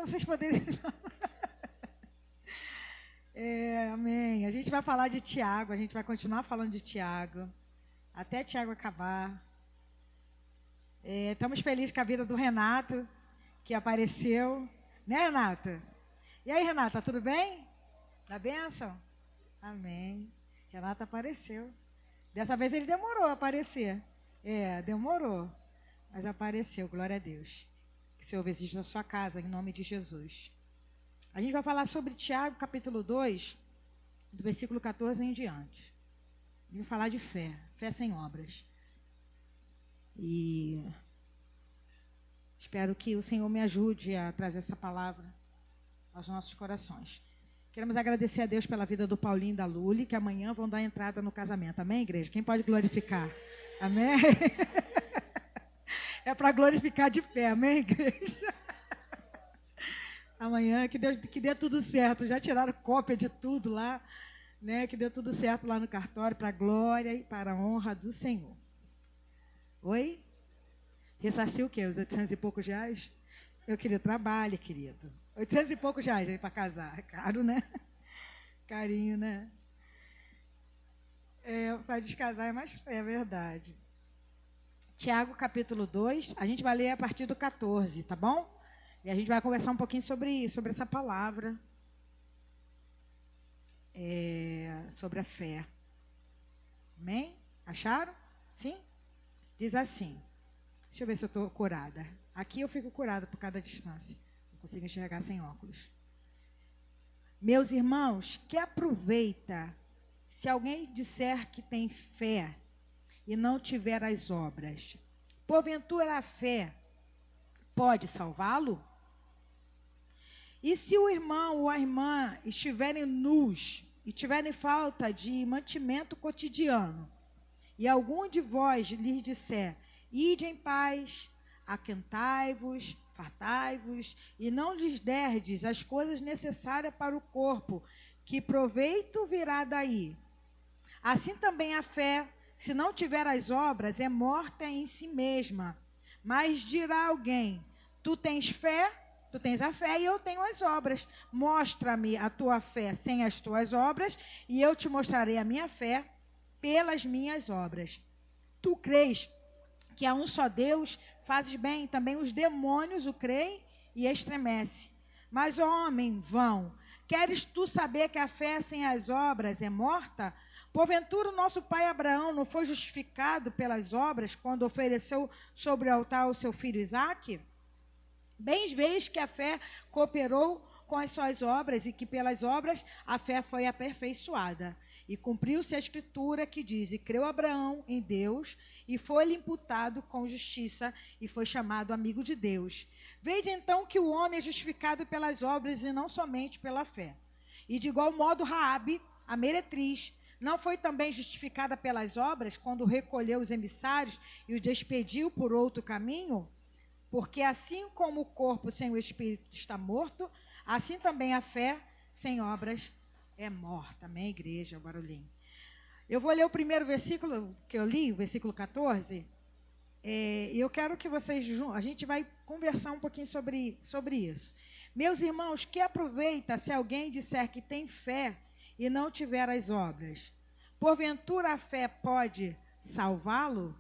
para vocês poderem... Amém. A gente vai falar de Tiago, a gente vai continuar falando de Tiago, até Tiago acabar. Estamos felizes com a vida do Renato, que apareceu. Né, Renata? E aí, Renata, tudo bem? Tá bênção? Amém. Renato apareceu. Dessa vez ele demorou a aparecer. Demorou. Mas apareceu, glória a Deus. Que o Senhor visite na sua casa, em nome de Jesus. A gente vai falar sobre Tiago, capítulo 2, do versículo 14 em diante. A gente vai falar de fé, fé sem obras. E espero que o Senhor me ajude a trazer essa palavra aos nossos corações. Queremos agradecer a Deus pela vida do Paulinho e da Luli, que amanhã vão dar entrada no casamento. Amém, igreja? Quem pode glorificar? Amém? É para glorificar de pé, amém, igreja? Amanhã, que dê tudo certo. Já tiraram cópia de tudo lá, né? Que dê tudo certo lá no cartório, para a glória e para a honra do Senhor. Oi? Ressarciu o quê? Os 800 e poucos reais? Eu queria trabalho, querido. 800 e poucos reais para casar. É caro, né? Carinho, né? Para descasar é verdade. Tiago, capítulo 2, a gente vai ler a partir do 14, tá bom? E a gente vai conversar um pouquinho sobre essa palavra, sobre a fé. Amém? Acharam? Sim? Diz assim, deixa eu ver se eu estou curada. Aqui eu fico curada por cada distância. Não consigo enxergar sem óculos. Meus irmãos, que aproveita se alguém disser que tem fé e não tiver as obras? Porventura a fé pode salvá-lo? E se o irmão ou a irmã estiverem nus e tiverem falta de mantimento cotidiano, e algum de vós lhes disser, ide em paz, aquentai-vos, fartai-vos, e não lhes derdes as coisas necessárias para o corpo, que proveito virá daí? Assim também a fé, se não tiver as obras, é morta em si mesma. Mas dirá alguém, tu tens fé, tu tens a fé e eu tenho as obras. Mostra-me a tua fé sem as tuas obras, e eu te mostrarei a minha fé pelas minhas obras. Tu crês que há um só Deus, fazes bem, também os demônios o creem e estremecem. Mas, ó homem vão, queres tu saber que a fé sem as obras é morta? Porventura o nosso pai Abraão não foi justificado pelas obras quando ofereceu sobre o altar o seu filho Isaque? Bem vês que a fé cooperou com as suas obras e que pelas obras a fé foi aperfeiçoada. E cumpriu-se a escritura que diz, e creu Abraão em Deus, e foi-lhe imputado com justiça, e foi chamado amigo de Deus. Vede então que o homem é justificado pelas obras e não somente pela fé. E de igual modo Raabe, a meretriz, não foi também justificada pelas obras, quando recolheu os emissários e os despediu por outro caminho? Porque assim como o corpo sem o espírito está morto, assim também a fé sem obras é morta. Amém, igreja? Barulhinho. Eu vou ler o primeiro versículo que eu li, o versículo 14. E eu quero que vocês, a gente vai conversar um pouquinho sobre isso. Meus irmãos, que aproveita se alguém disser que tem fé e não tiver as obras? Porventura a fé pode salvá-lo?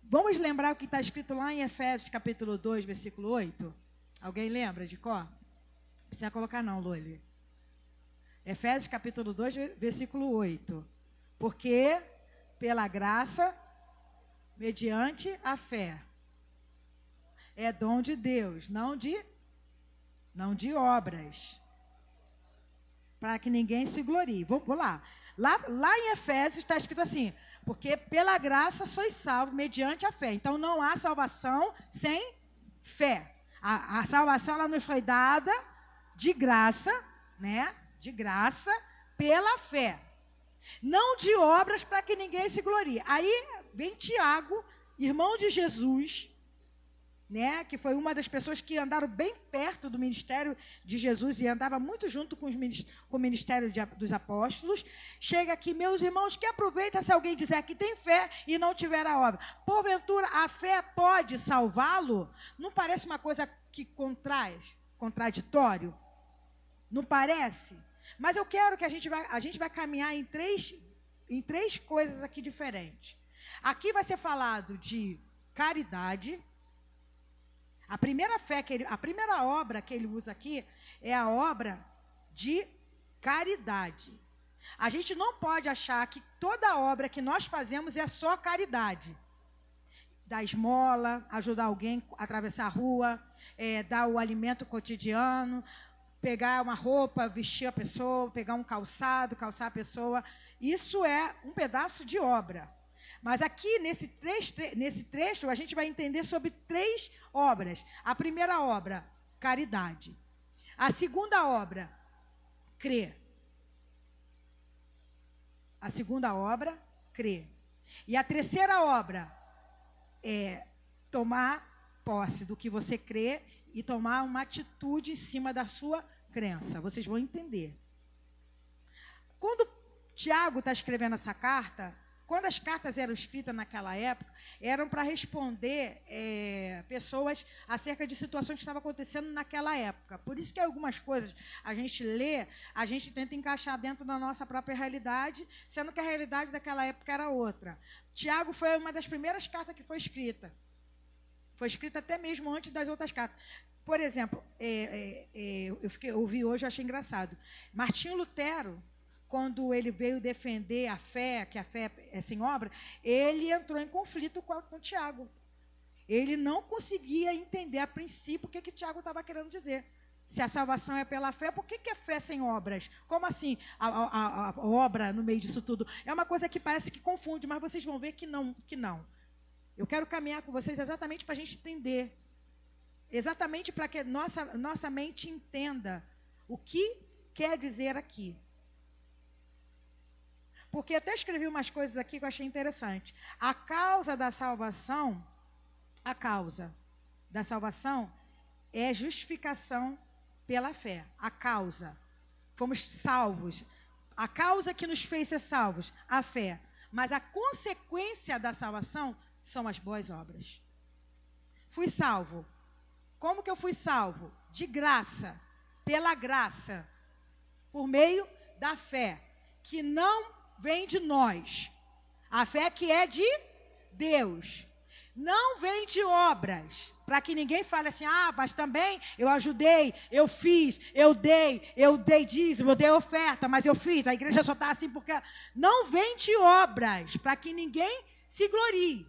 Vamos lembrar o que está escrito lá em Efésios capítulo 2, versículo 8? Alguém lembra de cor? Não precisa colocar não, Loli. Efésios capítulo 2, versículo 8. Porque pela graça, mediante a fé, é dom de Deus, não de obras, para que ninguém se glorie. Vamos lá. Lá em Efésios está escrito assim, porque pela graça sois salvos mediante a fé. Então não há salvação sem fé. A salvação ela nos foi dada de graça, né? De graça pela fé. Não de obras para que ninguém se glorie. Aí vem Tiago, irmão de Jesus, né, que foi uma das pessoas que andaram bem perto do ministério de Jesus e andava muito junto com o ministério dos apóstolos, chega aqui, meus irmãos, que aproveita se alguém disser que tem fé e não tiver a obra. Porventura, a fé pode salvá-lo? Não parece uma coisa que contraditório? Não parece? Mas eu quero que a gente vai caminhar em três coisas aqui diferentes. Aqui vai ser falado de caridade. A primeira obra que ele usa aqui é a obra de caridade. A gente não pode achar que toda obra que nós fazemos é só caridade. Dar esmola, ajudar alguém a atravessar a rua, dar o alimento cotidiano, pegar uma roupa, vestir a pessoa, pegar um calçado, calçar a pessoa. Isso é um pedaço de obra. Mas aqui, nesse trecho, a gente vai entender sobre 3 obras. A primeira obra, caridade. A segunda obra, crer. A segunda obra, crer. E a terceira obra é tomar posse do que você crê e tomar uma atitude em cima da sua crença. Vocês vão entender. Quando Tiago está escrevendo essa carta, quando as cartas eram escritas naquela época, eram para responder pessoas acerca de situações que estavam acontecendo naquela época. Por isso que algumas coisas a gente lê, a gente tenta encaixar dentro da nossa própria realidade, sendo que a realidade daquela época era outra. Tiago foi uma das primeiras cartas que foi escrita. Foi escrita até mesmo antes das outras cartas. Por exemplo, eu ouvi hoje, eu achei engraçado. Martinho Lutero, quando ele veio defender a fé, que a fé é sem obra, ele entrou em conflito com Tiago. Ele não conseguia entender a princípio o que Tiago estava querendo dizer. Se a salvação é pela fé, por que é fé sem obras? Como assim a obra no meio disso tudo? É uma coisa que parece que confunde, mas vocês vão ver que não. Eu quero caminhar com vocês exatamente para a gente entender. Exatamente para que nossa mente entenda o que quer dizer aqui. Porque eu até escrevi umas coisas aqui que eu achei interessante. A causa da salvação é justificação pela fé. A causa. Fomos salvos. A causa que nos fez ser salvos, a fé. Mas a consequência da salvação são as boas obras. Fui salvo. Como que eu fui salvo? De graça. Pela graça. Por meio da fé. Que não vem de nós. A fé que é de Deus. Não vem de obras. Para que ninguém fale assim, mas também eu ajudei, eu fiz, eu dei dízimo, eu dei oferta, mas eu fiz. A igreja só está assim porque... Não vem de obras, para que ninguém se glorie.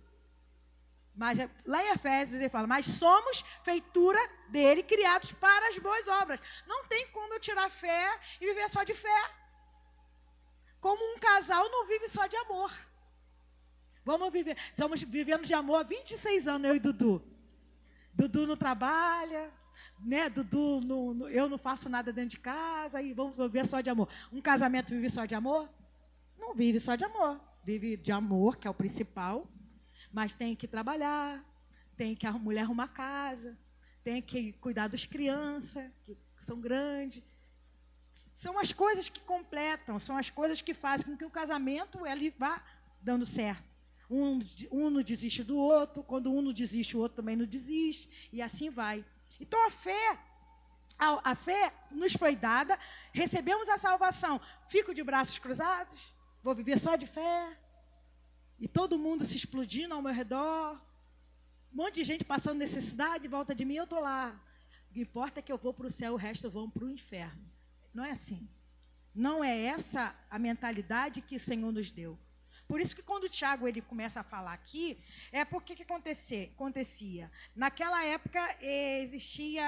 Mas lá em Efésios ele fala, mas somos feitura dele, criados para as boas obras. Não tem como eu tirar fé e viver só de fé. Como um casal não vive só de amor. Estamos vivendo de amor há 26 anos, eu e Dudu. Dudu não trabalha, né? Dudu, eu não faço nada dentro de casa, e vamos viver só de amor. Um casamento vive só de amor? Não vive só de amor. Vive de amor, que é o principal, mas tem que trabalhar, tem que a mulher arrumar casa, tem que cuidar das crianças, que são grandes. São as coisas que completam, são as coisas que fazem com que o casamento ele vá dando certo. Um não desiste do outro, quando um não desiste, o outro também não desiste, e assim vai. Então a fé nos foi dada, recebemos a salvação. Fico de braços cruzados, vou viver só de fé, e todo mundo se explodindo ao meu redor, um monte de gente passando necessidade em volta de mim, eu estou lá. O que importa é que eu vou para o céu, o resto vão para o inferno. Não é assim. Não é essa a mentalidade que o Senhor nos deu. Por isso que quando o Tiago ele começa a falar aqui, é porque que acontecia. Naquela época existia...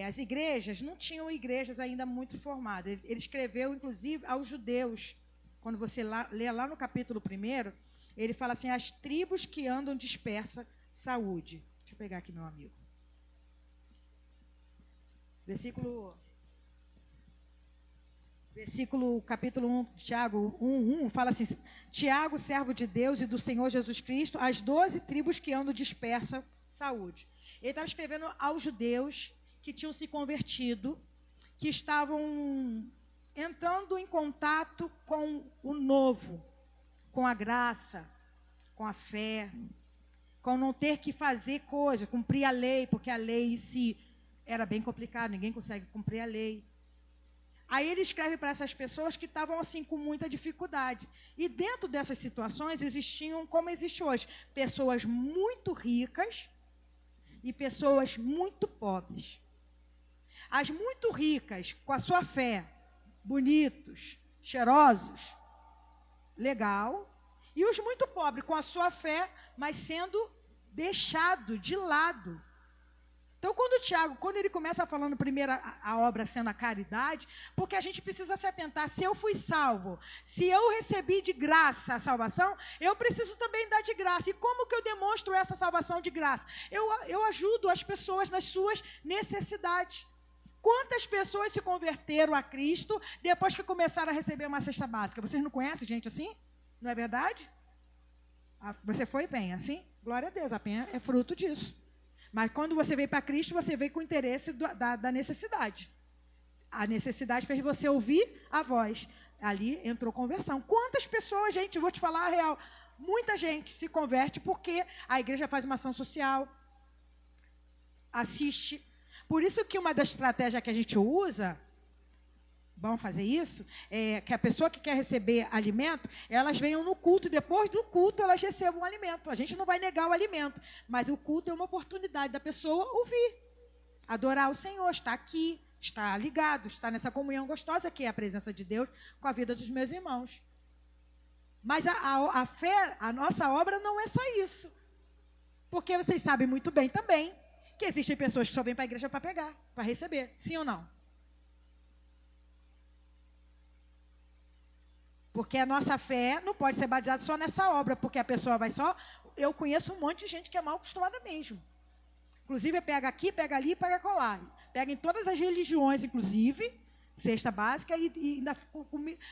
as igrejas não tinham igrejas ainda muito formadas. Ele escreveu, inclusive, aos judeus. Quando você lê lá no capítulo 1, ele fala assim, as tribos que andam dispersas, saúde. Deixa eu pegar aqui, meu amigo. Capítulo 1, Tiago 1, fala assim, Tiago, servo de Deus e do Senhor Jesus Cristo, as 12 tribos que andam dispersas saúde. Ele estava escrevendo aos judeus que tinham se convertido, que estavam entrando em contato com o novo, com a graça, com a fé, com não ter que fazer coisa, cumprir a lei, porque a lei em si era bem complicado, ninguém consegue cumprir a lei. Aí ele escreve para essas pessoas que estavam assim com muita dificuldade. E dentro dessas situações existiam, como existe hoje, pessoas muito ricas e pessoas muito pobres. As muito ricas, com a sua fé, bonitos, cheirosos, legal. E os muito pobres, com a sua fé, mas sendo deixado de lado. Então, quando o Tiago, quando ele começa falando primeiro a obra sendo a caridade, porque a gente precisa se atentar, se eu fui salvo, se eu recebi de graça a salvação, eu preciso também dar de graça. E como que eu demonstro essa salvação de graça? Eu ajudo as pessoas nas suas necessidades. Quantas pessoas se converteram a Cristo depois que começaram a receber uma cesta básica? Vocês não conhecem gente assim? Não é verdade? Você foi, Penha, assim? Glória a Deus, a Penha é fruto disso. Mas quando você veio para Cristo, você veio com o interesse da necessidade. A necessidade fez você ouvir a voz. Ali entrou conversão. Quantas pessoas, gente, eu vou te falar a real, muita gente se converte porque a igreja faz uma ação social, assiste. Por isso que uma das estratégias que a gente usa, vamos fazer isso, é que a pessoa que quer receber alimento, elas venham no culto e depois do culto elas recebam o alimento. A gente não vai negar o alimento, mas o culto é uma oportunidade da pessoa ouvir, adorar o Senhor, estar aqui, estar ligado, estar nessa comunhão gostosa que é a presença de Deus com a vida dos meus irmãos. Mas a fé, a nossa obra não é só isso. Porque vocês sabem muito bem também que existem pessoas que só vêm para a igreja para pegar, para receber, sim ou não? Porque a nossa fé não pode ser baseada só nessa obra, porque a pessoa vai só... Eu conheço um monte de gente que é mal acostumada mesmo. Inclusive, pega aqui, pega ali, pega colar. Pega em todas as religiões, inclusive, cesta básica, e ainda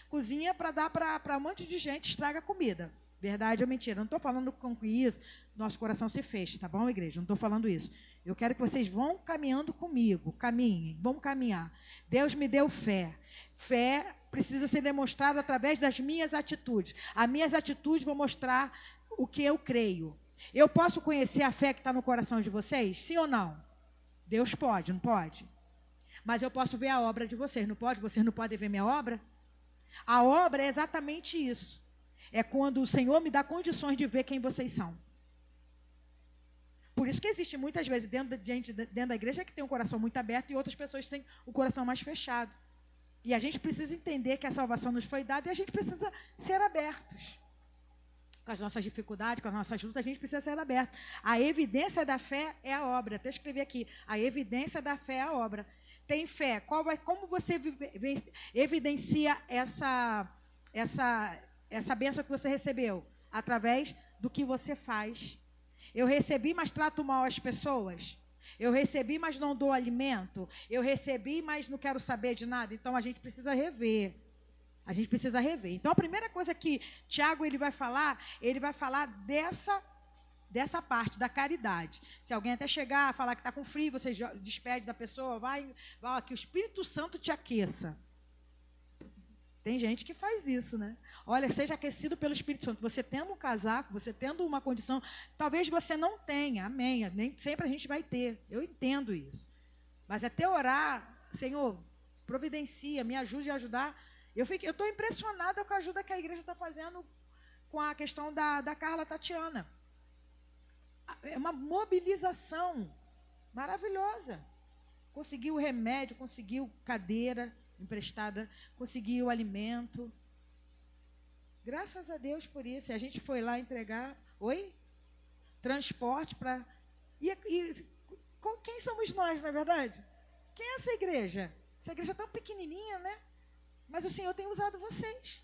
cozinha para dar para um monte de gente, estraga a comida. Verdade ou mentira? Não estou falando com isso, nosso coração se fecha, tá bom, igreja? Não estou falando isso. Eu quero que vocês vão caminhando comigo, caminhem, vamos caminhar. Deus me deu fé. Fé precisa ser demonstrada através das minhas atitudes. As minhas atitudes vão mostrar o que eu creio. Eu posso conhecer a fé que está no coração de vocês? Sim ou não? Deus pode, não pode? Mas eu posso ver a obra de vocês, não pode? Vocês não podem ver minha obra? A obra é exatamente isso. É quando o Senhor me dá condições de ver quem vocês são. Por isso que existe muitas vezes dentro da igreja que tem um coração muito aberto e outras pessoas têm o coração mais fechado. E a gente precisa entender que a salvação nos foi dada e a gente precisa ser abertos. Com as nossas dificuldades, com as nossas lutas, a gente precisa ser aberto. A evidência da fé é a obra. Até escrevi aqui. A evidência da fé é a obra. Tem fé. Como você evidencia essa bênção que você recebeu? Através do que você faz. Eu recebi, mas trato mal as pessoas. Eu recebi, mas não dou alimento. Eu recebi, mas não quero saber de nada. Então, a gente precisa rever. A gente precisa rever. Então, a primeira coisa que Tiago ele vai falar dessa parte, da caridade. Se alguém até chegar a falar que está com frio, você despede da pessoa, vai que o Espírito Santo te aqueça. Tem gente que faz isso, né? Olha, seja aquecido pelo Espírito Santo. Você tendo um casaco, você tendo uma condição, talvez você não tenha, amém. Nem sempre a gente vai ter. Eu entendo isso. Mas até orar, Senhor, providencia, me ajude a ajudar. Eu estou impressionada com a ajuda que a igreja está fazendo com a questão da Carla Tatiana. É uma mobilização maravilhosa. Conseguiu remédio, conseguiu cadeira emprestada, conseguiu alimento. Graças a Deus por isso. E a gente foi lá entregar, transporte para... Quem somos nós, não é verdade? Quem é essa igreja? Essa igreja é tão pequenininha, né? Mas o Senhor tem usado vocês.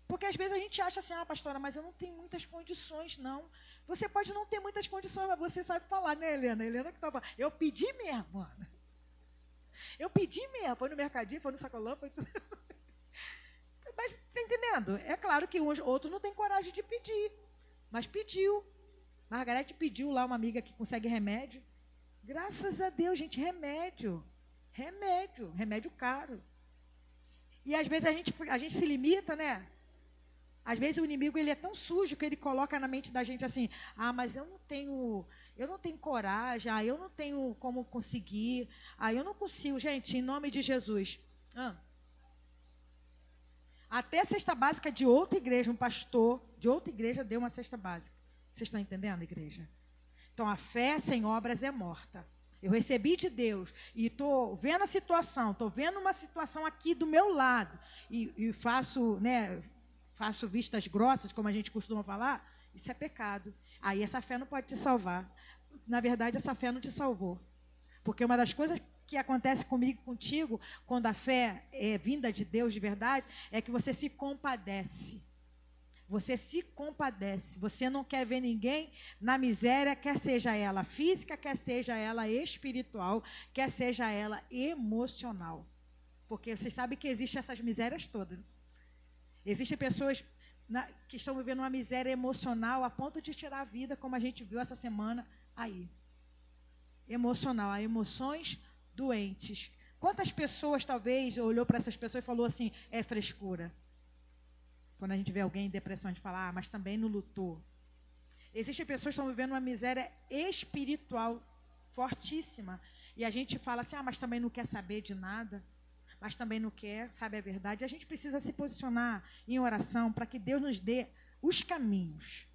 Porque às vezes a gente acha assim, pastora, mas eu não tenho muitas condições, não. Você pode não ter muitas condições, mas você sabe falar, né, Helena? Helena que estava... Eu pedi mesmo, mano. Eu pedi mesmo. Foi no mercadinho, foi no sacolão, foi tudo. Mas, está entendendo? É claro que outro não tem coragem de pedir. Mas pediu. Margarete pediu lá uma amiga que consegue remédio. Graças a Deus, gente, remédio. Remédio caro. E às vezes a gente se limita, né? Às vezes o inimigo ele é tão sujo que ele coloca na mente da gente assim: ah, mas eu não tenho coragem, eu não tenho como conseguir, eu não consigo. Gente, em nome de Jesus. Até a cesta básica de outra igreja, um pastor de outra igreja deu uma cesta básica. Vocês estão entendendo, igreja? Então, a fé sem obras é morta. Eu recebi de Deus e estou vendo a situação, estou vendo uma situação aqui do meu lado e faço vistas grossas, como a gente costuma falar, isso é pecado. Aí essa fé não pode te salvar. Na verdade, essa fé não te salvou. Porque uma das coisas que acontece comigo e contigo, quando a fé é vinda de Deus de verdade, é que você se compadece. Você se compadece. Você não quer ver ninguém na miséria, quer seja ela física, quer seja ela espiritual, quer seja ela emocional. Porque vocês sabem que existem essas misérias todas. Existem pessoas que estão vivendo uma miséria emocional a ponto de tirar a vida, como a gente viu essa semana aí. Emocional, há emoções doentes. Quantas pessoas talvez olhou para essas pessoas e falou assim, é frescura? Quando a gente vê alguém em depressão, a gente fala, mas também não lutou. Existem pessoas que estão vivendo uma miséria espiritual fortíssima. E a gente fala assim, mas também não quer saber de nada. Mas também não quer, sabe a verdade. A gente precisa se posicionar em oração para que Deus nos dê os caminhos.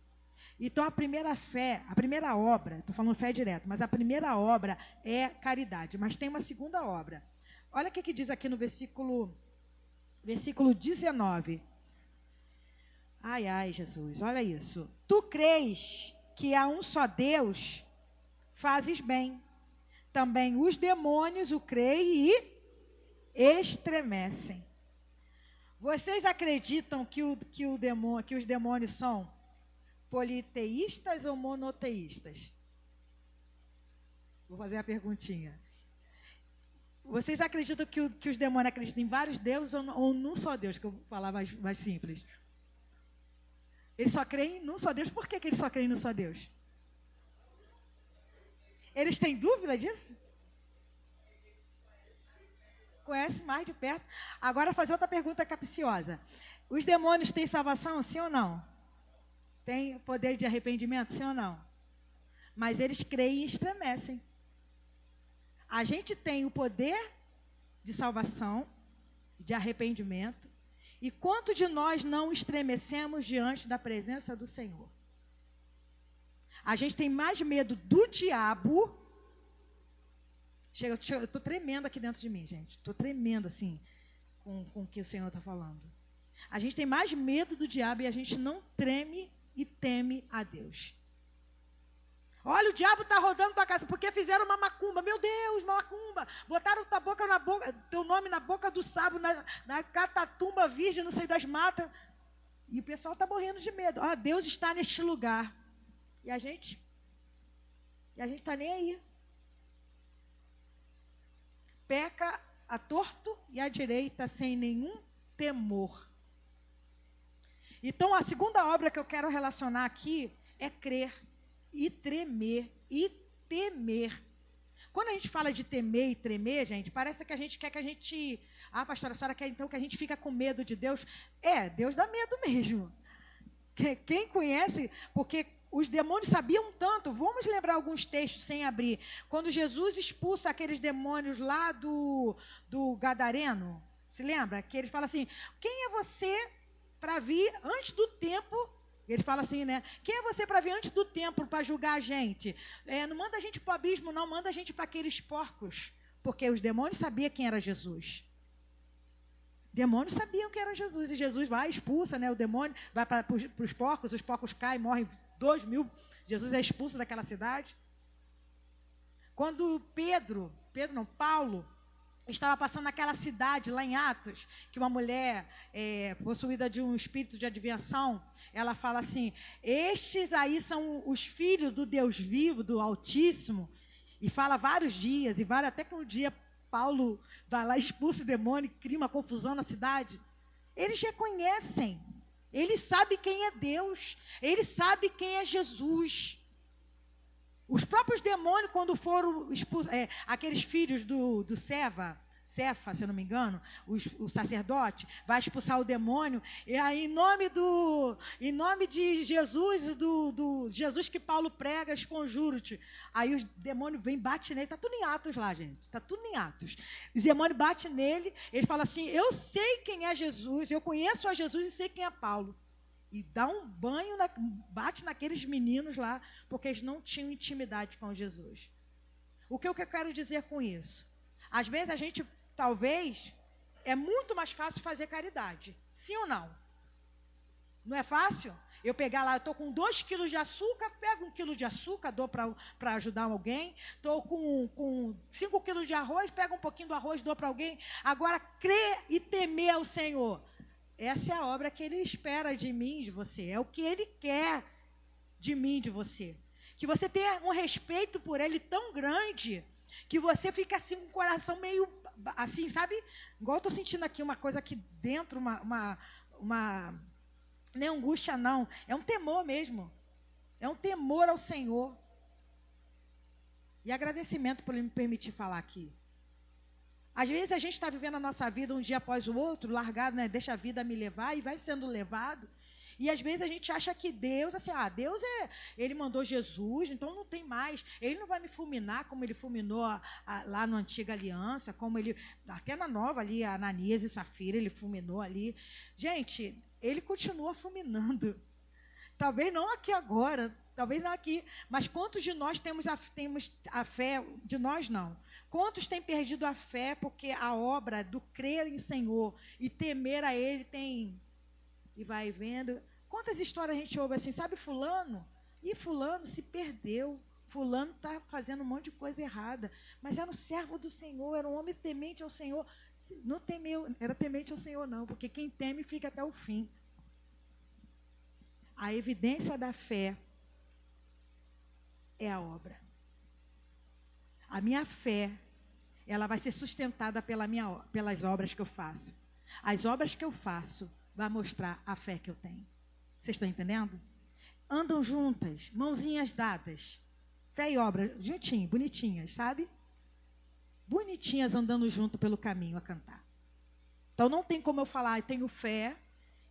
Então, a primeira obra, estou falando fé direto, mas a primeira obra é caridade. Mas tem uma segunda obra. Olha o que diz aqui no versículo 19. Ai, Jesus, olha isso. Tu crês que há um só Deus, fazes bem. Também os demônios o creem e estremecem. Vocês acreditam que os demônios são politeístas ou monoteístas? Vou fazer a perguntinha. Vocês acreditam que os demônios acreditam em vários deuses ou num só Deus? Que eu vou falar mais simples. Eles só creem num só Deus. Por que eles só creem num só Deus? Eles têm dúvida disso? Conhece mais de perto. Agora, fazer outra pergunta capciosa. Os demônios têm salvação, sim ou não? Têm poder de arrependimento, sim ou não? Mas eles creem e estremecem. A gente tem o poder de salvação, de arrependimento. E quanto de nós não estremecemos diante da presença do Senhor? A gente tem mais medo do diabo. Eu estou tremendo aqui dentro de mim, gente. Estou tremendo, assim, com o que o Senhor está falando. A gente tem mais medo do diabo e a gente não treme e teme a Deus. Olha, o diabo está rodando para casa, porque fizeram uma macumba. Meu Deus, uma macumba. Botaram teu nome na boca do sábio, na catatumba virgem, não sei das matas. E o pessoal está morrendo de medo. Deus está neste lugar. E a gente está nem aí. Peca a torto e a direita sem nenhum temor. Então, a segunda obra que eu quero relacionar aqui é crer e tremer e temer. Quando a gente fala de temer e tremer, gente, parece que a gente quer que a gente... pastora, a senhora quer então que a gente fica com medo de Deus? Deus dá medo mesmo. Quem conhece, porque os demônios sabiam tanto. Vamos lembrar alguns textos sem abrir. Quando Jesus expulsa aqueles demônios lá do Gadareno, se lembra? Que ele fala assim, quem é você para vir antes do tempo? Ele fala assim, né? Quem é você para vir antes do templo para julgar a gente? Não manda a gente para o abismo, não. Manda a gente para aqueles porcos. Porque os demônios sabiam quem era Jesus. Demônios sabiam que era Jesus. E Jesus vai, expulsa, né, o demônio, vai para os porcos caem, morrem 2.000. Jesus é expulso daquela cidade. Quando Paulo estava passando naquela cidade, lá em Atos, que uma mulher possuída de um espírito de adivinhação, ela fala assim, estes aí são os filhos do Deus vivo, do Altíssimo, e fala vários dias, até que um dia Paulo vai lá, expulsa o demônio, cria uma confusão na cidade. Eles reconhecem, eles sabem quem é Deus, eles sabem quem é Jesus. Os próprios demônios, quando foram expulsos, aqueles filhos do Cefa, se eu não me engano, o sacerdote, vai expulsar o demônio, e aí em nome de Jesus, do Jesus que Paulo prega, esconjuro-te. Aí os demônios vêm, bate nele, está tudo em Atos lá, gente, está tudo em Atos. Os demônios batem nele, ele fala assim, eu sei quem é Jesus, eu conheço a Jesus e sei quem é Paulo. E dá um banho, bate naqueles meninos lá, porque eles não tinham intimidade com Jesus. O que eu quero dizer com isso? Às vezes a gente, talvez, é muito mais fácil fazer caridade. Sim ou não? Não é fácil? Eu pegar lá, eu estou com 2 quilos de açúcar, pego 1 quilo de açúcar, dou para ajudar alguém. Estou com 5 quilos de arroz, pego um pouquinho do arroz, dou para alguém. Agora, crer e temer ao Senhor. Essa é a obra que Ele espera de mim, de você. É o que Ele quer de mim, de você. Que você tenha um respeito por Ele tão grande, que você fica assim com o coração meio assim, sabe? Igual eu estou sentindo aqui uma coisa aqui dentro, não é angústia não, é um temor mesmo. É um temor ao Senhor. E agradecimento por Ele me permitir falar aqui. Às vezes a gente está vivendo a nossa vida um dia após o outro, largado, né? Deixa a vida me levar e vai sendo levado. E às vezes a gente acha que Deus, assim, Deus Ele mandou Jesus, então não tem mais. Ele não vai me fulminar como Ele fulminou lá na antiga aliança, como Ele, até na nova ali, Ananias e Safira, Ele fulminou ali. Gente, Ele continua fulminando. Talvez não aqui agora, talvez não aqui, mas quantos de nós temos a fé, de nós não. Quantos têm perdido a fé porque a obra do crer em Senhor e temer a Ele tem... E vai vendo... Quantas histórias a gente ouve assim, sabe, fulano? E fulano se perdeu. Fulano está fazendo um monte de coisa errada. Mas era um servo do Senhor, era um homem temente ao Senhor. Não temeu, era temente ao Senhor não, porque quem teme fica até o fim. A evidência da fé é a obra. A minha fé, ela vai ser sustentada pelas obras que eu faço. As obras que eu faço vão mostrar a fé que eu tenho. Vocês estão entendendo? Andam juntas, mãozinhas dadas. Fé e obra, juntinho, bonitinhas, sabe? Bonitinhas andando junto pelo caminho a cantar. Então não tem como eu falar, eu tenho fé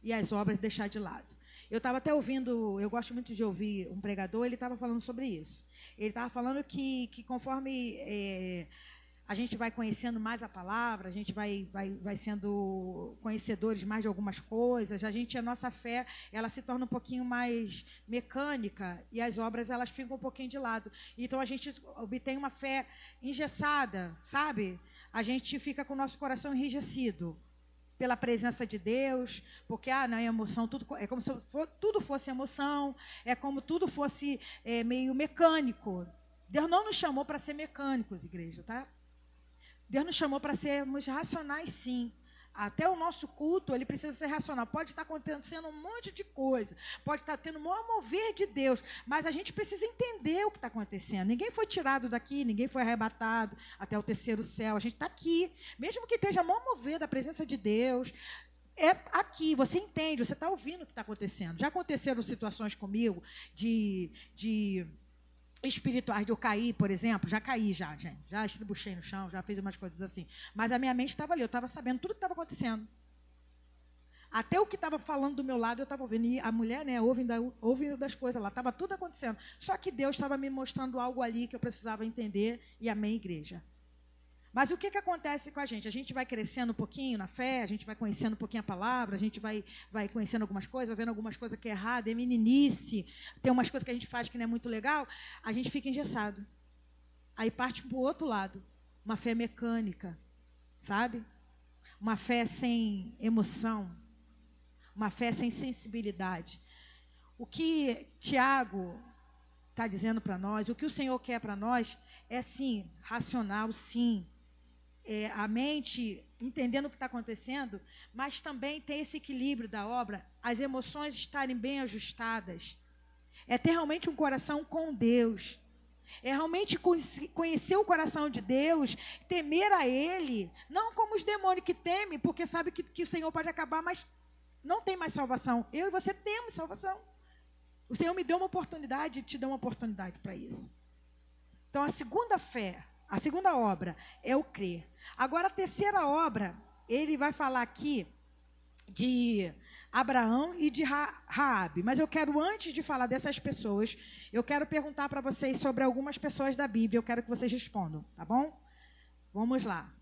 e as obras deixar de lado. Eu estava até ouvindo, eu gosto muito de ouvir um pregador, ele estava falando sobre isso. Ele estava falando que conforme a gente vai conhecendo mais a palavra, a gente vai sendo conhecedores mais de algumas coisas, a nossa fé, ela se torna um pouquinho mais mecânica e as obras, elas ficam um pouquinho de lado. Então, a gente obtém uma fé engessada, sabe? A gente fica com o nosso coração enrijecido pela presença de Deus, porque na emoção, é como se tudo fosse emoção, é como tudo fosse meio mecânico. Deus não nos chamou para ser mecânicos, igreja, tá? Deus nos chamou para sermos racionais, sim. Até o nosso culto, ele precisa ser racional. Pode estar acontecendo um monte de coisa, pode estar tendo o maior mover de Deus, mas a gente precisa entender o que está acontecendo. Ninguém foi tirado daqui, ninguém foi arrebatado até o 3º céu. A gente está aqui, mesmo que esteja o maior mover da presença de Deus, é aqui, você entende, você está ouvindo o que está acontecendo. Já aconteceram situações comigo de espirituais de eu cair, por exemplo, já caí gente, já estribuchei no chão, já fiz umas coisas assim, mas a minha mente estava ali, eu estava sabendo tudo o que estava acontecendo, até o que estava falando do meu lado eu estava ouvindo, e a mulher, né, ouvindo das coisas lá, estava tudo acontecendo, só que Deus estava me mostrando algo ali que eu precisava entender, e amém, igreja. Mas o que acontece com a gente? A gente vai crescendo um pouquinho na fé, a gente vai conhecendo um pouquinho a palavra, a gente vai conhecendo algumas coisas, vai vendo algumas coisas que é errado, é meninice, tem umas coisas que a gente faz que não é muito legal, a gente fica engessado. Aí parte para o outro lado, uma fé mecânica, sabe? Uma fé sem emoção, uma fé sem sensibilidade. O que Tiago está dizendo para nós, o que o Senhor quer para nós é sim, racional, sim. A mente entendendo o que está acontecendo, mas também tem esse equilíbrio da obra, as emoções estarem bem ajustadas. É ter realmente um coração com Deus. É realmente conhecer o coração de Deus, temer a Ele, não como os demônios que temem, porque sabe que o Senhor pode acabar, mas não tem mais salvação. Eu e você temos salvação. O Senhor me deu uma oportunidade, te deu uma oportunidade para isso. Então, a segunda obra é o crer. Agora, a terceira obra, ele vai falar aqui de Abraão e de Raabe. Mas eu quero, antes de falar dessas pessoas, eu quero perguntar para vocês sobre algumas pessoas da Bíblia. Eu quero que vocês respondam, tá bom? Vamos lá.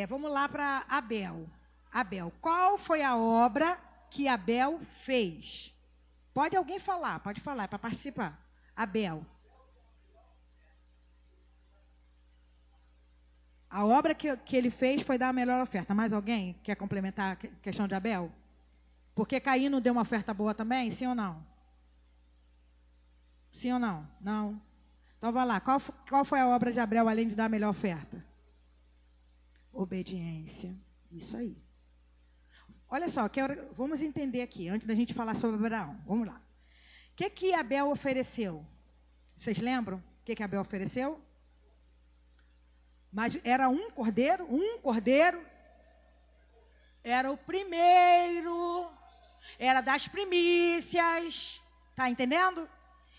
Vamos lá para Abel. Abel, qual foi a obra que Abel fez? Pode alguém falar, pode falar, é para participar. Abel. A obra que ele fez foi dar a melhor oferta. Mais alguém quer complementar a questão de Abel? Porque Caim não deu uma oferta boa também? Sim ou não? Sim ou não? Não. Então vai lá. Qual foi a obra de Abel além de dar a melhor oferta? Obediência. Isso aí. Olha só, vamos entender aqui, antes da gente falar sobre Abraão. Vamos lá. O que Abel ofereceu? Vocês lembram o que Abel ofereceu? Mas era um cordeiro, era o primeiro, era das primícias, tá entendendo?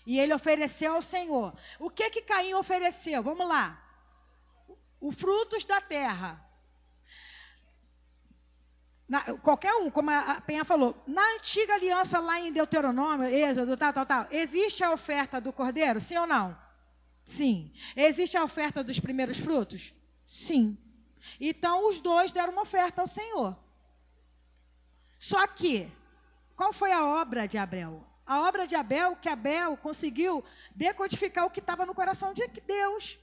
E ele ofereceu ao Senhor. O que Caim ofereceu? Vamos lá. Os frutos da terra. Qualquer um, como a Penha falou, na antiga aliança lá em Deuteronômio, Êxodo, tal, existe a oferta do cordeiro, sim ou não? Sim. Existe a oferta dos primeiros frutos? Sim. Então, os dois deram uma oferta ao Senhor. Só que, qual foi a obra de Abel? A obra de Abel, que Abel conseguiu decodificar o que estava no coração de Deus.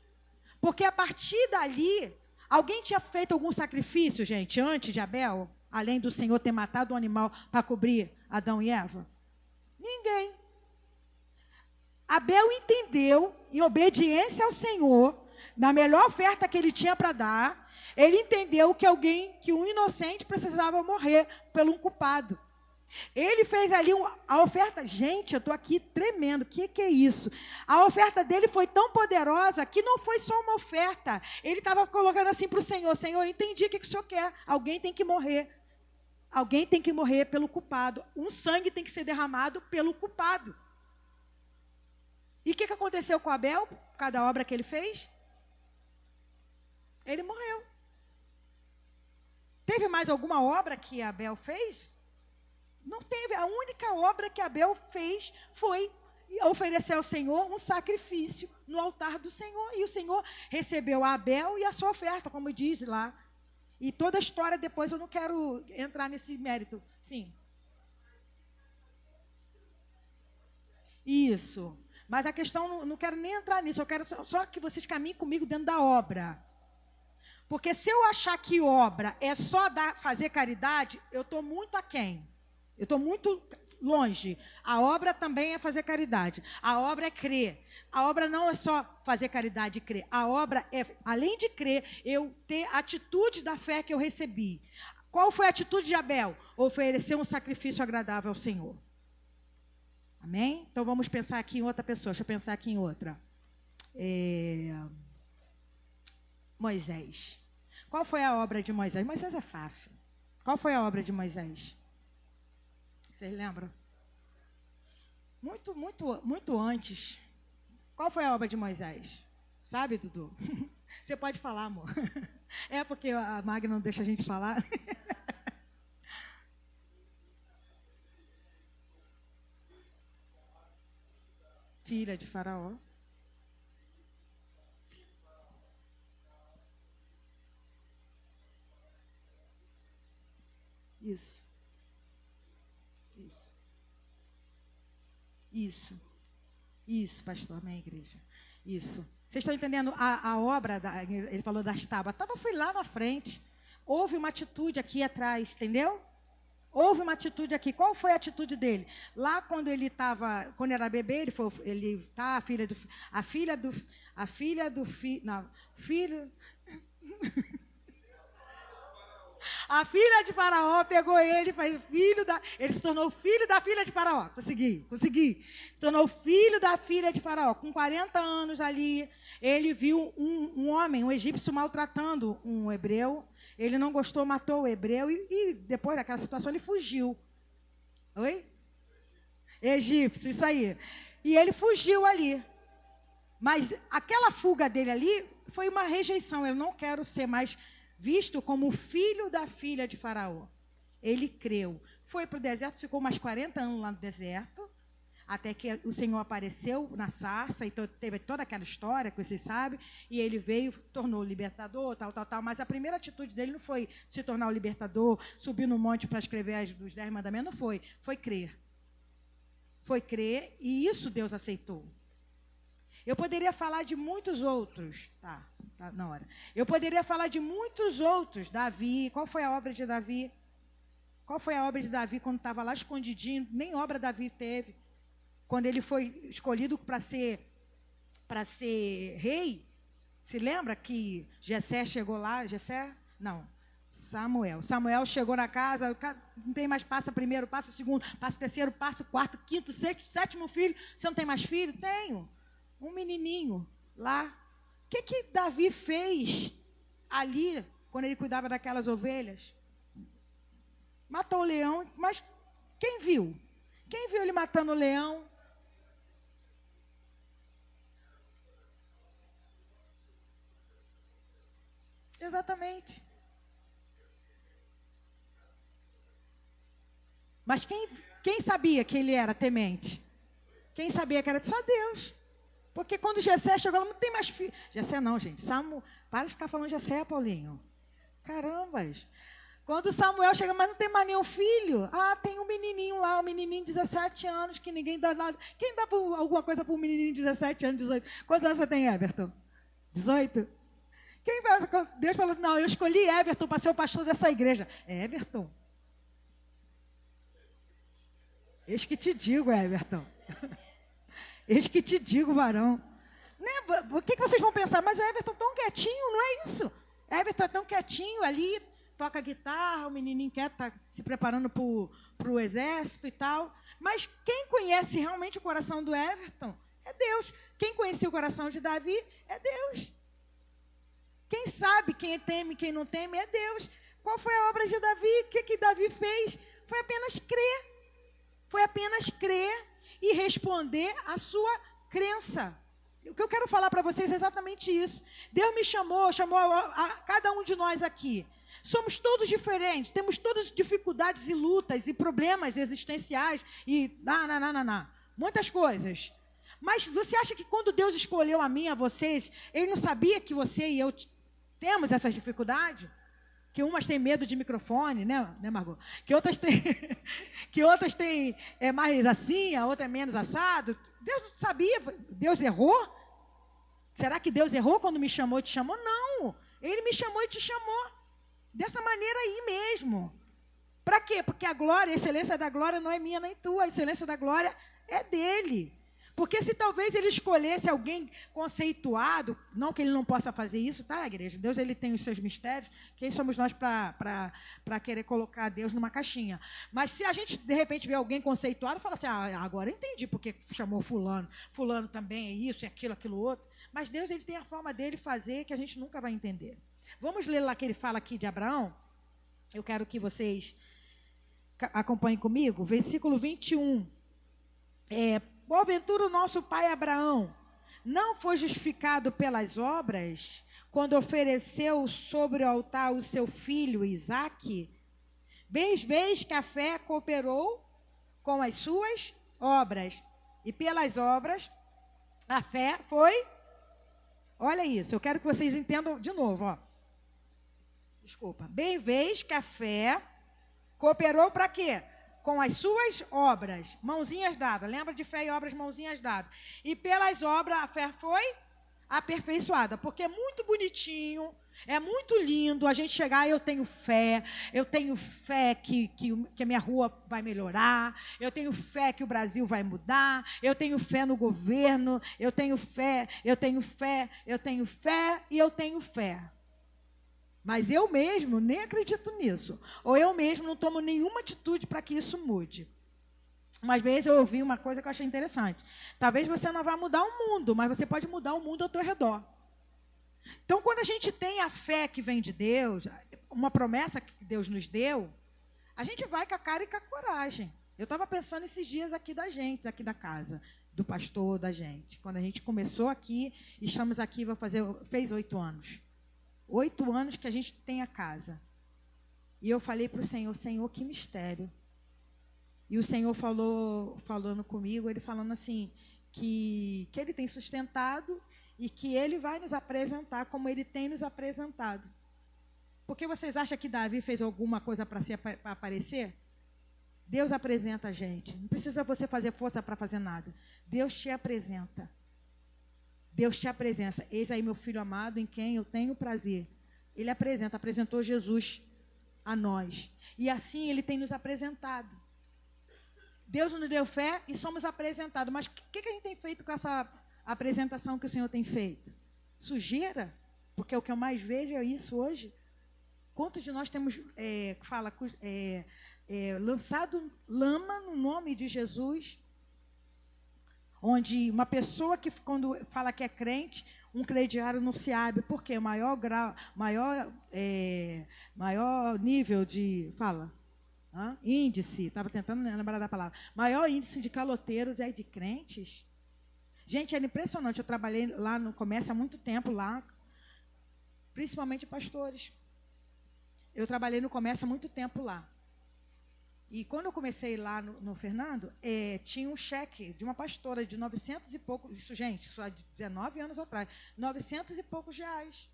Porque a partir dali, alguém tinha feito algum sacrifício, gente, antes de Abel? Além do Senhor ter matado um animal para cobrir Adão e Eva? Ninguém. Abel entendeu, em obediência ao Senhor, na melhor oferta que ele tinha para dar, ele entendeu que um inocente precisava morrer pelo um culpado. Ele fez ali a oferta. Gente, eu estou aqui tremendo. O que é isso? A oferta dele foi tão poderosa que não foi só uma oferta. Ele estava colocando assim para o Senhor: Senhor, eu entendi o que o Senhor quer. Alguém tem que morrer. Alguém tem que morrer pelo culpado. Um sangue tem que ser derramado pelo culpado. E o que aconteceu com Abel, por causa da obra que ele fez? Ele morreu. Teve mais alguma obra que Abel fez? Não teve. A única obra que Abel fez foi oferecer ao Senhor um sacrifício no altar do Senhor. E o Senhor recebeu a Abel e a sua oferta, como diz lá. E toda a história depois, eu não quero entrar nesse mérito. Sim. Isso. Mas a questão, não quero nem entrar nisso, eu quero só que vocês caminhem comigo dentro da obra. Porque se eu achar que obra é só fazer caridade, eu estou muito aquém. Eu estou muito longe. A obra também é fazer caridade. A obra é crer. A obra não é só fazer caridade e crer. A obra é, além de crer, eu ter atitude da fé que eu recebi. Qual foi a atitude de Abel? Oferecer um sacrifício agradável ao Senhor. Amém? Então vamos pensar aqui em outra pessoa. Deixa eu pensar aqui em outra. Moisés. Qual foi a obra de Moisés? Moisés é fácil. Qual foi a obra de Moisés? Vocês lembram? Muito antes. Qual foi a obra de Moisés? Sabe, Dudu? Você pode falar, amor. É porque a Magna não deixa a gente falar. Filha de Faraó. Isso. Isso, pastor, amém, igreja. Isso. Vocês estão entendendo a obra, ele falou das tábuas. A tábua foi lá na frente. Houve uma atitude aqui atrás, entendeu? Houve uma atitude aqui. Qual foi a atitude dele? Lá quando ele estava, quando era bebê, a filha de Faraó pegou ele, ele se tornou filho da filha de Faraó. Consegui. Se tornou filho da filha de Faraó. Com 40 anos ali, ele viu um homem, um egípcio, maltratando um hebreu. Ele não gostou, matou o hebreu e depois daquela situação ele fugiu. Oi? Egípcio, isso aí. E ele fugiu ali. Mas aquela fuga dele ali foi uma rejeição. Eu não quero ser mais visto como o filho da filha de Faraó. Ele creu. Foi para o deserto, ficou mais 40 anos lá no deserto, até que o Senhor apareceu na sarça, e teve toda aquela história que vocês sabem, e ele veio, tornou o libertador, tal. Mas a primeira atitude dele não foi se tornar o libertador, subir no monte para escrever os 10 mandamentos, não foi. Foi crer. Foi crer, e isso Deus aceitou. Eu poderia falar de muitos outros, tá na hora. Eu poderia falar de muitos outros. Davi, qual foi a obra de Davi? Qual foi a obra de Davi quando estava lá escondidinho? Nem obra Davi teve. Quando ele foi escolhido para ser rei, se lembra que Jessé chegou lá? Samuel chegou na casa, não tem mais, passa primeiro, passa segundo, passa terceiro, passa quarto, quinto, sexto, sétimo filho. Você não tem mais filho? Tenho. Um menininho lá. O que Davi fez ali, quando ele cuidava daquelas ovelhas? Matou o leão, mas quem viu? Quem viu ele matando o leão? Exatamente. Mas quem sabia que ele era temente? Quem sabia que era só Deus? Porque quando Jessé chegou lá, não tem mais filho. Jessé não, gente. Para de ficar falando Jessé, Paulinho. Carambas. Quando Samuel chega, mas não tem mais nenhum filho. Ah, tem um menininho lá, um menininho de 17 anos, que ninguém dá nada. Quem dá alguma coisa para um menininho de 17 anos, 18? Quantos anos você tem, Everton? 18? Deus falou assim, não, eu escolhi Everton para ser o pastor dessa igreja. Everton? Eis que te digo, Everton. Eis que te digo, varão. Né? O que vocês vão pensar? Mas o Everton tão quietinho, não é isso? Everton é tão quietinho ali, toca guitarra, o menininho quieto, está se preparando para o exército e tal. Mas quem conhece realmente o coração do Everton é Deus. Quem conhecia o coração de Davi é Deus. Quem sabe quem teme, quem não teme é Deus. Qual foi a obra de Davi? O que Davi fez? Foi apenas crer. Foi apenas crer e responder à sua crença. O que eu quero falar para vocês é exatamente isso. Deus me chamou a cada um de nós aqui. Somos todos diferentes, temos todas dificuldades e lutas e problemas existenciais e muitas coisas. Mas você acha que quando Deus escolheu a mim, a vocês, Ele não sabia que você e eu temos essas dificuldades? Que umas têm medo de microfone, né Margot? Que outras têm mais assim, a outra é menos assado. Deus não sabia, Deus errou? Será que Deus errou quando me chamou e te chamou? Não, Ele me chamou e te chamou. Dessa maneira aí mesmo. Para quê? Porque a glória, a excelência da glória não é minha nem tua, a excelência da glória é dele. Porque se talvez ele escolhesse alguém conceituado, não que ele não possa fazer isso, tá, igreja? Deus ele tem os seus mistérios, quem somos nós para querer colocar Deus numa caixinha? Mas se a gente, de repente, vê alguém conceituado, fala assim, agora eu entendi porque chamou fulano, fulano também é isso, é aquilo outro. Mas Deus ele tem a forma dele fazer que a gente nunca vai entender. Vamos ler lá que ele fala aqui de Abraão? Eu quero que vocês acompanhem comigo. Versículo 21. Porventura o nosso pai Abraão não foi justificado pelas obras quando ofereceu sobre o altar o seu filho Isaque? Bem vês que a fé cooperou com as suas obras. E pelas obras, a fé foi... Olha isso, eu quero que vocês entendam de novo, ó. Desculpa. Bem vês que a fé cooperou para quê? Com as suas obras, mãozinhas dadas. Lembra de fé e obras, mãozinhas dadas. E pelas obras a fé foi aperfeiçoada. Porque é muito bonitinho, é muito lindo a gente chegar, eu tenho fé que a minha rua vai melhorar, eu tenho fé que o Brasil vai mudar, eu tenho fé no governo, eu tenho fé e eu tenho fé. Mas eu mesmo nem acredito nisso. Ou eu mesmo não tomo nenhuma atitude para que isso mude. Umas vezes eu ouvi uma coisa que eu achei interessante. Talvez você não vá mudar o mundo, mas você pode mudar o mundo ao teu redor. Então, quando a gente tem a fé que vem de Deus, uma promessa que Deus nos deu, a gente vai com a cara e com a coragem. Eu estava pensando esses dias aqui da gente, aqui da casa. do pastor, da gente. Quando a gente começou aqui, estamos aqui, fez 8 anos. 8 anos que a gente tem a casa. E eu falei para o Senhor, Senhor, que mistério. E o Senhor falando comigo, ele falando assim, que ele tem sustentado e que ele vai nos apresentar como ele tem nos apresentado. Porque vocês acham que Davi fez alguma coisa para aparecer? Deus apresenta a gente. Não precisa você fazer força para fazer nada. Deus te apresenta. Deus te apresenta. Eis aí meu filho amado em quem eu tenho prazer. Ele apresentou Jesus a nós. E assim ele tem nos apresentado. Deus nos deu fé e somos apresentados. Mas o que a gente tem feito com essa apresentação que o Senhor tem feito? Sujeira? Porque o que eu mais vejo é isso hoje. Quantos de nós temos, lançado lama no nome de Jesus? Onde uma pessoa que, quando fala que é crente, um crediário não se abre. Por quê? Maior nível de... índice, estava tentando lembrar da palavra. Maior índice de caloteiros é de crentes. Gente, era impressionante. Eu trabalhei lá no comércio há muito tempo, lá, principalmente pastores. Eu trabalhei no comércio há muito tempo lá. E quando eu comecei lá no Fernando, tinha um cheque de uma pastora de 900 e poucos, isso, gente, só de 19 anos atrás, 900 e poucos reais.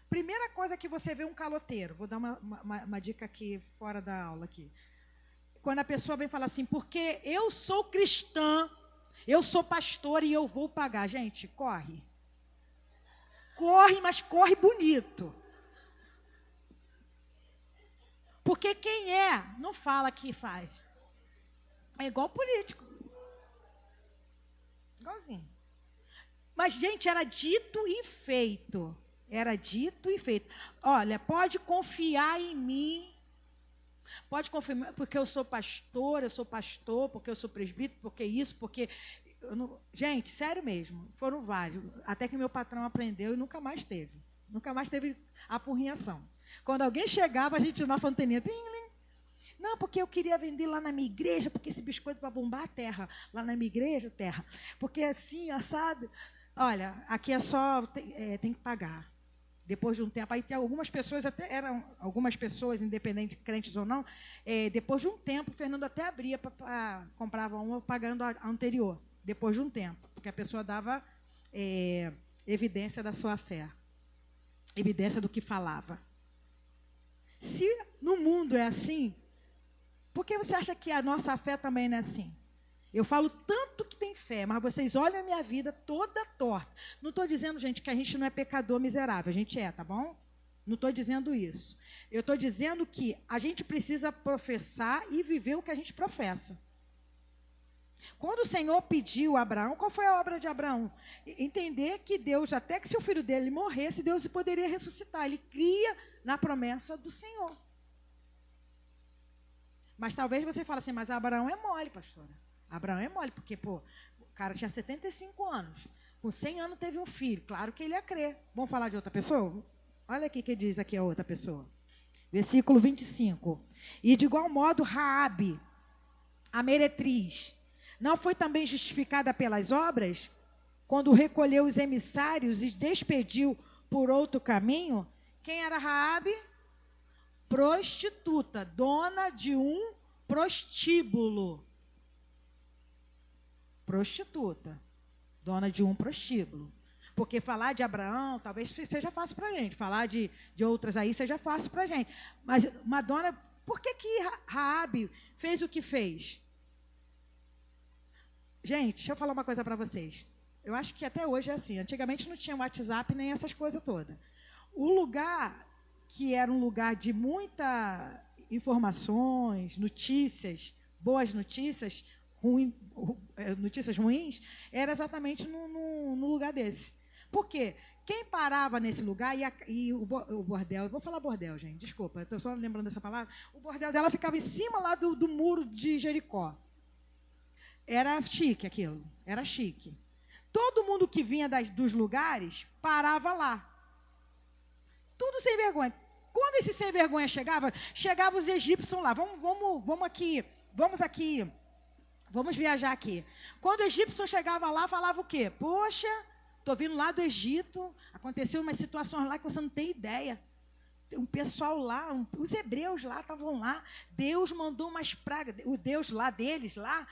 Primeira coisa que você vê um caloteiro, vou dar uma dica aqui, fora da aula aqui. Quando a pessoa vem falar assim, porque eu sou cristã, eu sou pastora e eu vou pagar. Gente, corre. Corre, mas corre bonito. Porque quem não fala que faz. É igual político. Igualzinho. Mas, gente, era dito e feito. Era dito e feito. Olha, pode confiar em mim. Pode confiar, porque eu sou pastor, porque eu sou presbítero, porque isso, porque... Gente, sério mesmo, foram vários. Até que meu patrão aprendeu e nunca mais teve. Nunca mais teve apurrinhação. Quando alguém chegava, nossa anteninha... Não, porque eu queria vender lá na minha igreja, porque esse biscoito vai bombar a terra. Lá na minha igreja, terra. Porque assim, assado... Olha, aqui é só... tem que pagar. Depois de um tempo, aí tem algumas pessoas, independente de crentes ou não, depois de um tempo, o Fernando até abria, comprava uma pagando a anterior, depois de um tempo, porque a pessoa dava evidência da sua fé, evidência do que falava. Se no mundo é assim, por que você acha que a nossa fé também não é assim? Eu falo tanto que tem fé, mas vocês olham a minha vida toda torta. Não estou dizendo, gente, que a gente não é pecador miserável. A gente tá bom? Não estou dizendo isso. Eu estou dizendo que a gente precisa professar e viver o que a gente professa. Quando o Senhor pediu a Abraão, qual foi a obra de Abraão? Entender que Deus, até que se o filho dele morresse, Deus poderia ressuscitar. Ele cria na promessa do Senhor. Mas talvez você fale assim, mas Abraão é mole, pastora. Abraão é mole, porque, o cara tinha 75 anos. Com 100 anos teve um filho. Claro que ele ia crer. Vamos falar de outra pessoa? Olha aqui que diz aqui a outra pessoa. Versículo 25. E de igual modo, Raabe, a meretriz, não foi também justificada pelas obras? Quando recolheu os emissários e despediu por outro caminho? Quem era Raabe? Prostituta, dona de um prostíbulo. Prostituta, dona de um prostíbulo. Porque falar de Abraão, talvez seja fácil para a gente. Falar de outras aí seja fácil para a gente. Mas uma dona... Por que Raabe fez o que fez? Gente, deixa eu falar uma coisa para vocês. Eu acho que até hoje é assim. Antigamente não tinha WhatsApp nem essas coisas todas. O lugar que era um lugar de muitas informações, notícias, boas notícias... notícias ruins, era exatamente no lugar desse. Por quê? Quem parava nesse lugar e o bordel, eu vou falar bordel, gente, desculpa, estou só lembrando dessa palavra, o bordel dela ficava em cima lá do muro de Jericó. Era chique aquilo, era chique. Todo mundo que vinha dos lugares parava lá. Tudo sem vergonha. Quando esse sem vergonha chegava os egípcios lá, vamos aqui Vamos viajar aqui. Quando o egípcio chegava lá, falava o quê? Poxa, estou vindo lá do Egito, aconteceu umas situações lá que você não tem ideia. Um pessoal lá, os hebreus lá estavam lá, Deus mandou umas pragas, o Deus lá deles, lá,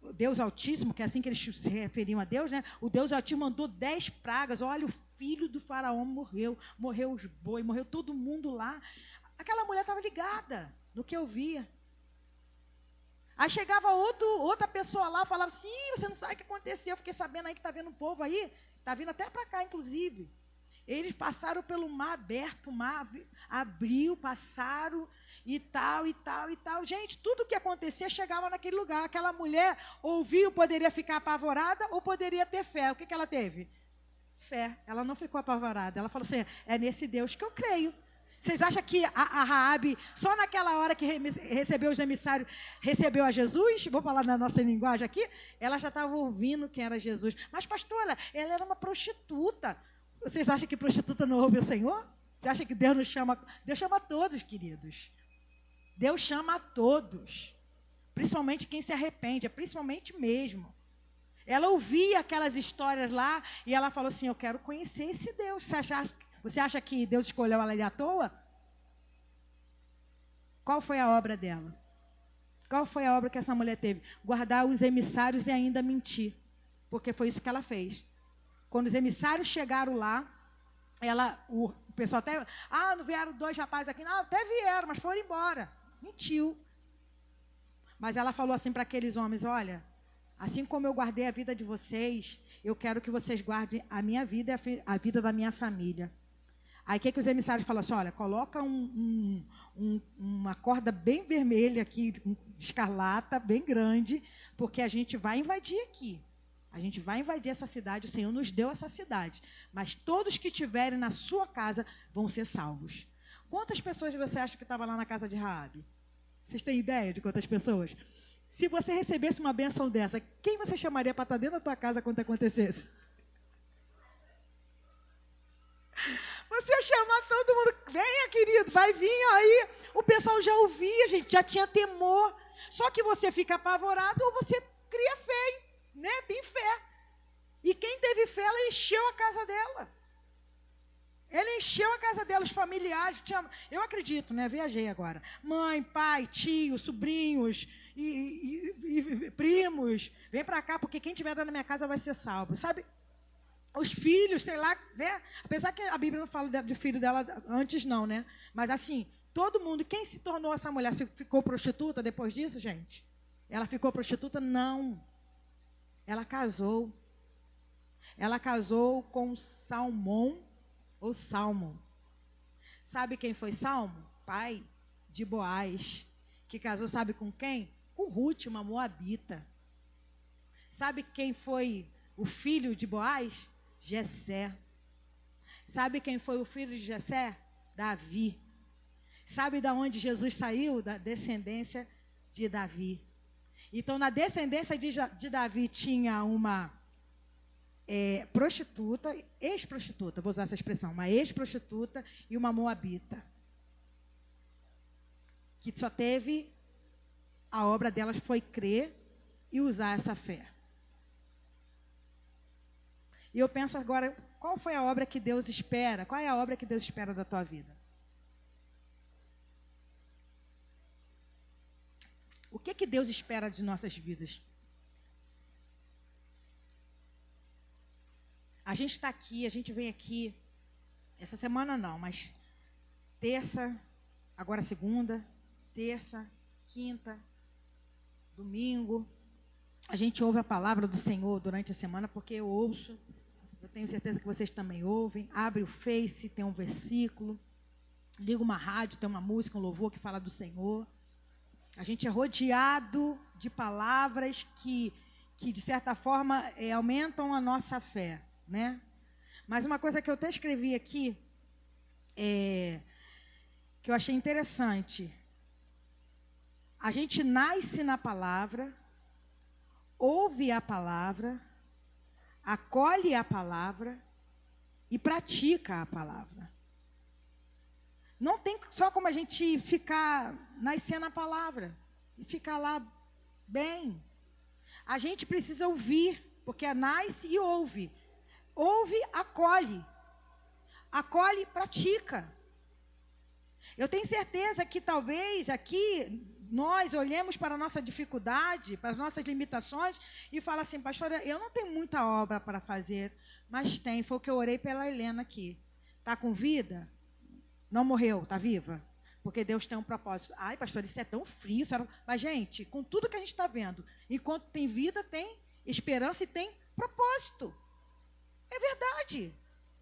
o Deus Altíssimo, que é assim que eles se referiam a Deus, né? O Deus Altíssimo mandou 10 pragas, olha, o filho do faraó morreu os bois, morreu todo mundo lá. Aquela mulher estava ligada no que eu via. Aí chegava outra pessoa lá, falava assim, você não sabe o que aconteceu, eu fiquei sabendo aí que está vendo um povo aí, está vindo até para cá, inclusive. Eles passaram pelo mar aberto, o mar abriu, passaram e tal, e tal, e tal. Gente, tudo o que acontecia chegava naquele lugar. Aquela mulher ouviu, poderia ficar apavorada ou poderia ter fé. O que ela teve? Fé. Ela não ficou apavorada. Ela falou assim, é nesse Deus que eu creio. Vocês acham que a Raabe, só naquela hora que recebeu os emissários, recebeu a Jesus? Vou falar na nossa linguagem aqui. Ela já estava ouvindo quem era Jesus. Mas, pastor, ela era uma prostituta. Vocês acham que prostituta não ouve o Senhor? Você acha que Deus nos chama? Deus chama a todos, queridos. Deus chama a todos. Principalmente quem se arrepende, é principalmente mesmo. Ela ouvia aquelas histórias lá e ela falou assim, eu quero conhecer esse Deus. Você acha que Deus escolheu ela ali à toa? Qual foi a obra dela? Qual foi a obra que essa mulher teve? Guardar os emissários e ainda mentir. Porque foi isso que ela fez. Quando os emissários chegaram lá, o pessoal até... não vieram 2 rapazes aqui. Não, até vieram, mas foram embora. Mentiu. Mas ela falou assim para aqueles homens, olha, assim como eu guardei a vida de vocês, eu quero que vocês guardem a minha vida e a vida da minha família. Aí o que os emissários falaram assim, olha, coloca uma corda bem vermelha aqui, de escarlata, bem grande, porque a gente vai invadir aqui. A gente vai invadir essa cidade, o Senhor nos deu essa cidade. Mas todos que estiverem na sua casa vão ser salvos. Quantas pessoas você acha que estavam lá na casa de Raabe? Vocês têm ideia de quantas pessoas? Se você recebesse uma bênção dessa, quem você chamaria para estar dentro da tua casa quando acontecesse? Você ia chamar todo mundo, venha querido, vai vir aí. O pessoal já ouvia, gente, já tinha temor. Só que você fica apavorado ou você cria fé, né? Tem fé. E quem teve fé, ela encheu a casa dela. Ela encheu a casa dela, os familiares. Eu acredito, né? Viajei agora. Mãe, pai, tio, sobrinhos e primos. Vem para cá, porque quem estiver na minha casa vai ser salvo. Sabe? Os filhos, sei lá, né? Apesar que a Bíblia não fala do filho dela antes, não, né? Mas assim, todo mundo. Quem se tornou essa mulher? Ficou prostituta depois disso, gente? Ela ficou prostituta? Não. Ela casou. Ela casou com Salmão ou Salmo. Sabe quem foi Salmo? Pai de Boaz. Que casou, sabe com quem? Com Ruth, uma moabita. Sabe quem foi o filho de Boaz? Jessé. Sabe quem foi o filho de Jessé? Davi. Sabe de onde Jesus saiu? Da descendência de Davi. Então, na descendência de Davi tinha uma prostituta, ex-prostituta, vou usar essa expressão, uma ex-prostituta e uma moabita. Que só teve, a obra delas foi crer e usar essa fé. E eu penso agora, qual foi a obra que Deus espera? Qual é a obra que Deus espera da tua vida? O que Deus espera de nossas vidas? A gente está aqui, a gente vem aqui, essa semana não, mas terça, agora segunda, terça, quinta, domingo. A gente ouve a palavra do Senhor durante a semana, porque eu ouço. Eu tenho certeza que vocês também ouvem. Abre o Face, tem um versículo. Liga uma rádio, tem uma música, um louvor que fala do Senhor. A gente é rodeado de palavras que de certa forma, aumentam a nossa fé, né? Mas uma coisa que eu até escrevi aqui, que eu achei interessante. A gente nasce na palavra, ouve a palavra, acolhe a palavra e pratica a palavra. Não tem só como a gente ficar nascer na palavra e ficar lá bem. A gente precisa ouvir, porque nasce e ouve. Ouve, acolhe. Acolhe, pratica. Eu tenho certeza que talvez aqui nós olhemos para a nossa dificuldade, para as nossas limitações e fala assim, pastora, eu não tenho muita obra para fazer, mas tem, foi o que eu orei pela Helena aqui. Está com vida? Não morreu, está viva? Porque Deus tem um propósito. Ai, pastor, isso é tão frio. Mas, gente, com tudo que a gente está vendo, enquanto tem vida, tem esperança e tem propósito. É verdade.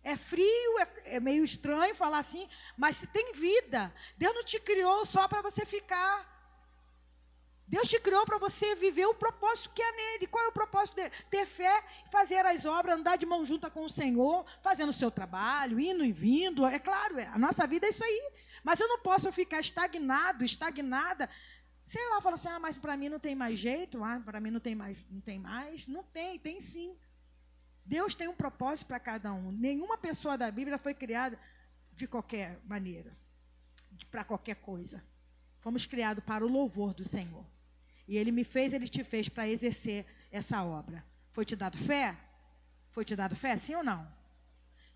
É frio, é meio estranho falar assim, mas se tem vida, Deus não te criou só para você ficar. Deus te criou para você viver o propósito que é nele. Qual é o propósito dele? Ter fé, fazer as obras, andar de mão junta com o Senhor, fazendo o seu trabalho, indo e vindo. É claro, a nossa vida é isso aí. Mas eu não posso ficar estagnada. Sei lá, falar assim, mas para mim não tem mais jeito, para mim não tem mais. Não tem sim. Deus tem um propósito para cada um. Nenhuma pessoa da Bíblia foi criada de qualquer maneira, para qualquer coisa. Fomos criados para o louvor do Senhor. E Ele te fez para exercer essa obra. Foi te dado fé? Foi te dado fé, sim ou não?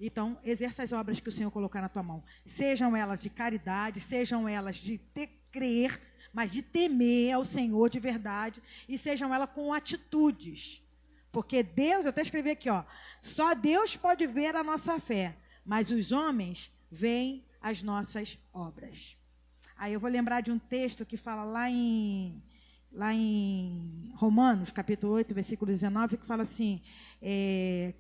Então, exerça as obras que o Senhor colocar na tua mão. Sejam elas de caridade, sejam elas de crer, mas de temer ao Senhor de verdade. E sejam elas com atitudes. Porque Deus, eu até escrevi aqui, só Deus pode ver a nossa fé, mas os homens veem as nossas obras. Aí eu vou lembrar de um texto que fala lá em Romanos, capítulo 8, versículo 19, que fala assim,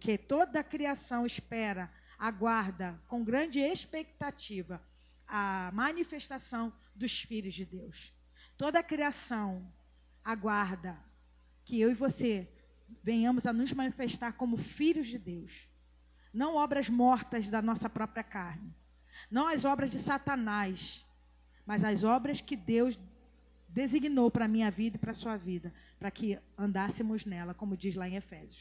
que toda a criação espera, aguarda com grande expectativa a manifestação dos filhos de Deus. Toda a criação aguarda que eu e você venhamos a nos manifestar como filhos de Deus. Não obras mortas da nossa própria carne. Não as obras de Satanás, mas as obras que Deus designou para a minha vida e para a sua vida, para que andássemos nela, como diz lá em Efésios.